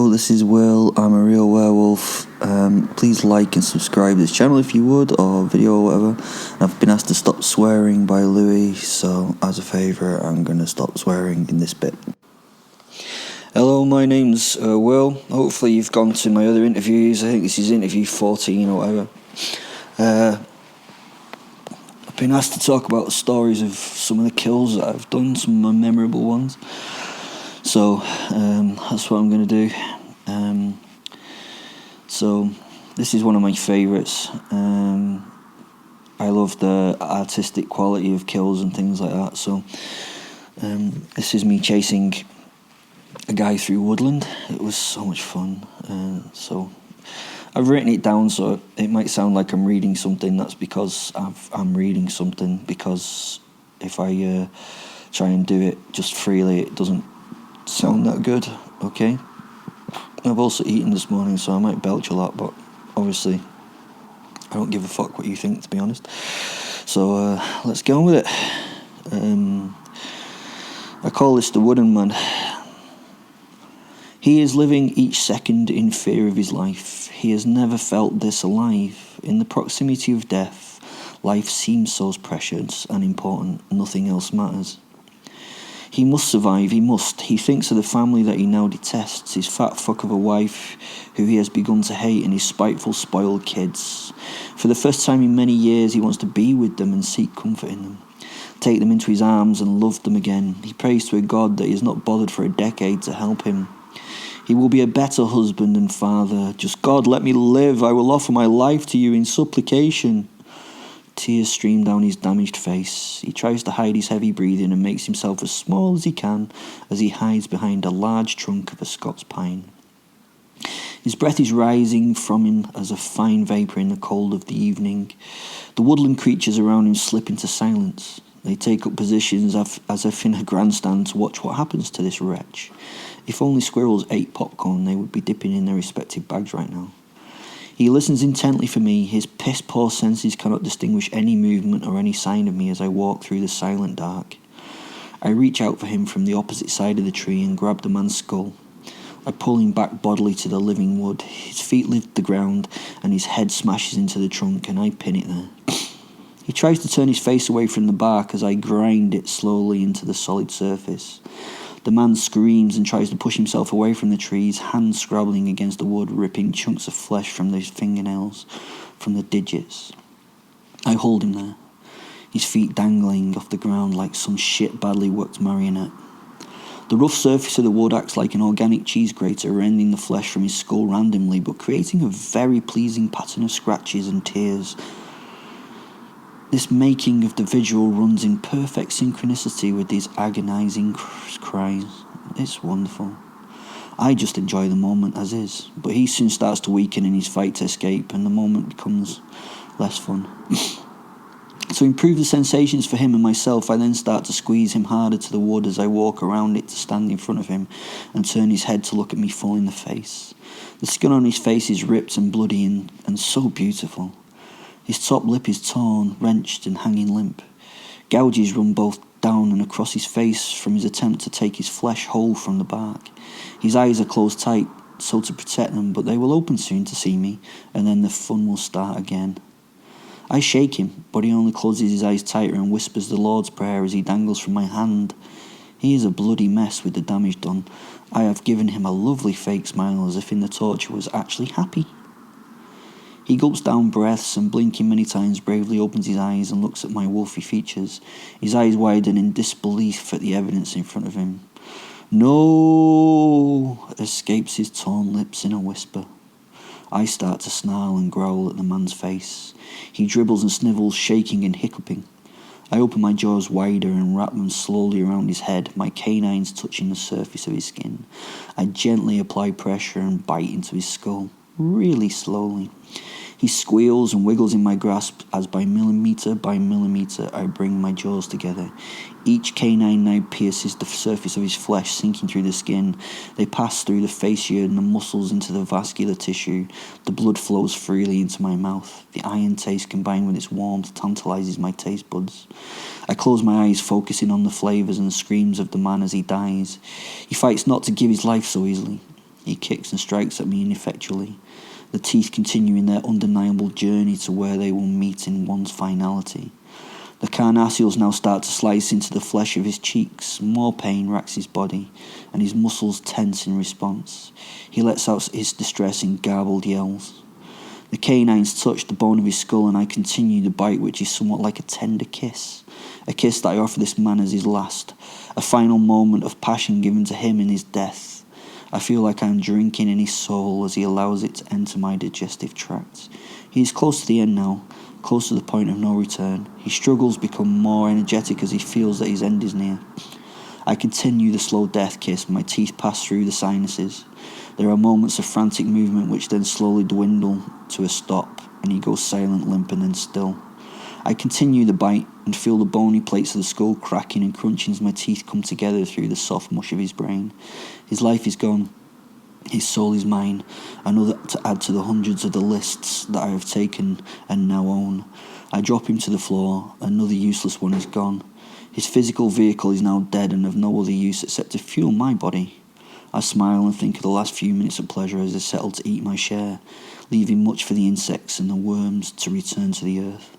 Hello, this is Will. I'm a real werewolf. Please like and subscribe to this channel if you would, or video or whatever. I've been asked to stop swearing by Louis, so as a favour, I'm going to stop swearing in this bit. Hello, my name's Will. Hopefully you've gone to my other interviews. I think this is interview 14 or whatever. I've been asked to talk about the stories of some of the kills that I've done, some of my memorable ones. So that's what I'm going to do. So this is one of my favourites. I love the artistic quality of kills and things like that. So this is me chasing a guy through woodland. It was so much fun. So I've written it down, so it might sound like I'm reading something. That's because I'm reading something, because if I try and do it just freely, it doesn't sound that good, okay? I've also eaten this morning, so I might belch a lot, but obviously I don't give a fuck what you think, to be honest. So let's get on with it. I call this the wooden man. He is living each second in fear of his life. He has never felt this alive. In the proximity of death, life seems so precious and important, nothing else matters. He must survive, he must. He thinks of the family that he now detests, his fat fuck of a wife who he has begun to hate, and his spiteful, spoiled kids. For the first time in many years, he wants to be with them and seek comfort in them. Take them into his arms and love them again. He prays to a God that he has not bothered for a decade to help him. He will be a better husband and father. Just, God, let me live. I will offer my life to you in supplication. Tears stream down his damaged face. He tries to hide his heavy breathing and makes himself as small as he can as he hides behind a large trunk of a Scots pine. His breath is rising from him as a fine vapour in the cold of the evening. The woodland creatures around him slip into silence. They take up positions as if in a grandstand to watch what happens to this wretch. If only squirrels ate popcorn, they would be dipping in their respective bags right now. He listens intently for me. His piss-poor senses cannot distinguish any movement or any sign of me as I walk through the silent dark. I reach out for him from the opposite side of the tree and grab the man's skull. I pull him back bodily to the living wood. His feet lift the ground and his head smashes into the trunk, and I pin it there. He tries to turn his face away from the bark as I grind it slowly into the solid surface. The man screams and tries to push himself away from the trees, hands scrabbling against the wood, ripping chunks of flesh from his fingernails, from the digits. I hold him there, his feet dangling off the ground like some shit badly worked marionette. The rough surface of the wood acts like an organic cheese grater, rending the flesh from his skull randomly, but creating a very pleasing pattern of scratches and tears. This making of the visual runs in perfect synchronicity with these agonising cries. It's wonderful. I just enjoy the moment as is, but he soon starts to weaken in his fight to escape, and the moment becomes less fun. To improve the sensations for him and myself, I then start to squeeze him harder to the wood as I walk around it to stand in front of him and turn his head to look at me full in the face. The skin on his face is ripped and bloody and so beautiful. His top lip is torn, wrenched and hanging limp. Gouges run both down and across his face from his attempt to take his flesh whole from the bark. His eyes are closed tight, so to protect them, but they will open soon to see me, and then the fun will start again. I shake him, but he only closes his eyes tighter and whispers the Lord's Prayer as he dangles from my hand. He is a bloody mess with the damage done. I have given him a lovely fake smile as if in the torture was actually happy. He gulps down breaths and, blinking many times, bravely opens his eyes and looks at my wolfy features. His eyes widen in disbelief at the evidence in front of him. "No!" escapes his torn lips in a whisper. I start to snarl and growl at the man's face. He dribbles and snivels, shaking and hiccuping. I open my jaws wider and wrap them slowly around his head, my canines touching the surface of his skin. I gently apply pressure and bite into his skull, really slowly. He squeals and wiggles in my grasp as by millimetre I bring my jaws together. Each canine now pierces the surface of his flesh, sinking through the skin. They pass through the fascia and the muscles into the vascular tissue. The blood flows freely into my mouth. The iron taste combined with its warmth tantalises my taste buds. I close my eyes, focusing on the flavours and the screams of the man as he dies. He fights not to give his life so easily. He kicks and strikes at me ineffectually, the teeth continuing their undeniable journey to where they will meet in one's finality. The carnassials now start to slice into the flesh of his cheeks. More pain racks his body, and his muscles tense in response. He lets out his distress in garbled yells. The canines touch the bone of his skull, and I continue the bite, which is somewhat like a tender kiss. A kiss that I offer this man as his last, a final moment of passion given to him in his death. I feel like I am drinking in his soul as he allows it to enter my digestive tract. He is close to the end now, close to the point of no return. His struggles become more energetic as he feels that his end is near. I continue the slow death kiss, my teeth pass through the sinuses. There are moments of frantic movement which then slowly dwindle to a stop, and he goes silent, limp, and then still. I continue the bite and feel the bony plates of the skull cracking and crunching as my teeth come together through the soft mush of his brain. His life is gone. His soul is mine, another to add to the hundreds of the lists that I have taken and now own. I drop him to the floor, another useless one is gone. His physical vehicle is now dead and of no other use except to fuel my body. I smile and think of the last few minutes of pleasure as I settle to eat my share, leaving much for the insects and the worms to return to the earth.